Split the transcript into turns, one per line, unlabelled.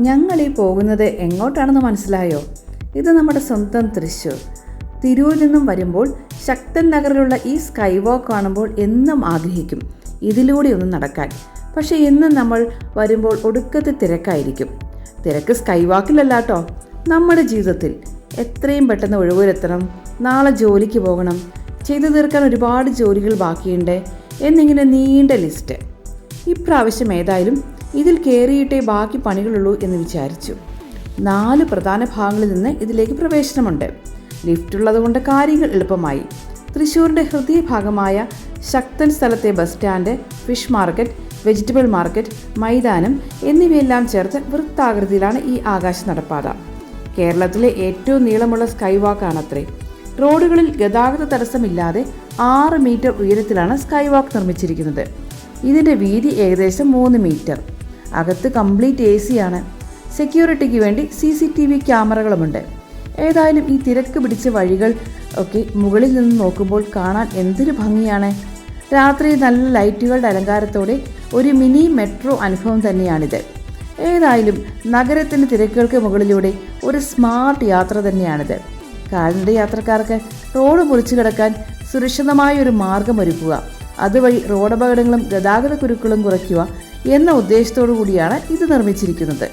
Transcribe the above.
ഞങ്ങളീ പോകുന്നത് എങ്ങോട്ടാണെന്ന് മനസ്സിലായോ? ഇത് നമ്മുടെ സ്വന്തം തൃശ്ശൂർ. തിരൂരിൽ നിന്നും വരുമ്പോൾ ശക്തൻ നഗറിലുള്ള ഈ സ്കൈ വാക്ക് കാണുമ്പോൾ എന്നും ആഗ്രഹിക്കും ഇതിലൂടെ ഒന്ന് നടക്കാൻ. പക്ഷേ എന്നും നമ്മൾ വരുമ്പോൾ ഒടുക്കത്തെ തിരക്കായിരിക്കും. തിരക്ക് സ്കൈ വാക്കിലല്ലാട്ടോ, നമ്മുടെ ജീവിതത്തിൽ. എത്രയും പെട്ടെന്ന് ഒഴിവെത്തണം, നാളെ ജോലിക്ക് പോകണം, ചെയ്തു തീർക്കാൻ ഒരുപാട് ജോലികൾ ബാക്കിയുണ്ട് എന്നിങ്ങനെ നീണ്ട ലിസ്റ്റ്. ഇപ്രാവശ്യം ഏതായാലും ഇതിൽ കയറിയിട്ടേ ബാക്കി പണികളുള്ളൂ എന്ന് വിചാരിച്ചു. 4 പ്രധാന ഭാഗങ്ങളിൽ നിന്ന് ഇതിലേക്ക് പ്രവേശനമുണ്ട്. ലിഫ്റ്റ് ഉള്ളതുകൊണ്ട് കാര്യങ്ങൾ എളുപ്പമായി. തൃശ്ശൂരിൻ്റെ ഹൃദയഭാഗമായ ശക്തൻ സ്ഥലത്തെ bus stand, fish market, vegetable market, മൈതാനം എന്നിവയെല്ലാം ചേർത്ത് വൃത്താകൃതിയിലാണ് ഈ ആകാശ നടപ്പാത. കേരളത്തിലെ ഏറ്റവും നീളമുള്ള സ്കൈ വാക്കാണത്രേ. റോഡുകളിൽ ഗതാഗത തടസ്സമില്ലാതെ 6 മീറ്റർ ഉയരത്തിലാണ് സ്കൈ വാക്ക് നിർമ്മിച്ചിരിക്കുന്നത്. ഇതിൻ്റെ വീതി ഏകദേശം 3 മീറ്റർ. അകത്ത് കംപ്ലീറ്റ് AC ആണ്. സെക്യൂരിറ്റിക്ക് വേണ്ടി CCTV ക്യാമറകളുമുണ്ട്. ഏതായാലും ഈ തിരക്ക് പിടിച്ച വഴികൾ ഒക്കെ മുകളിൽ നിന്ന് നോക്കുമ്പോൾ കാണാൻ എന്തൊരു ഭംഗിയാണ്. രാത്രി നല്ല ലൈറ്റുകളുടെ അലങ്കാരത്തോടെ ഒരു മിനി മെട്രോ അനുഭവം തന്നെയാണിത്. ഏതായാലും നഗരത്തിൻ്റെ തിരക്കുകൾക്ക് മുകളിലൂടെ ഒരു സ്മാർട്ട് യാത്ര തന്നെയാണിത്. കാൽനട യാത്രക്കാർക്ക് റോഡ് മുറിച്ചു കിടക്കാൻ സുരക്ഷിതമായ ഒരു മാർഗം ഒരുക്കുക, അതുവഴി റോഡപകടങ്ങളും ഗതാഗത കുരുക്കളും കുറയ്ക്കുക എന്ന ഉദ്ദേശത്തോടു കൂടിയാണ് ഇത് നിർമ്മിച്ചിരിക്കുന്നത്.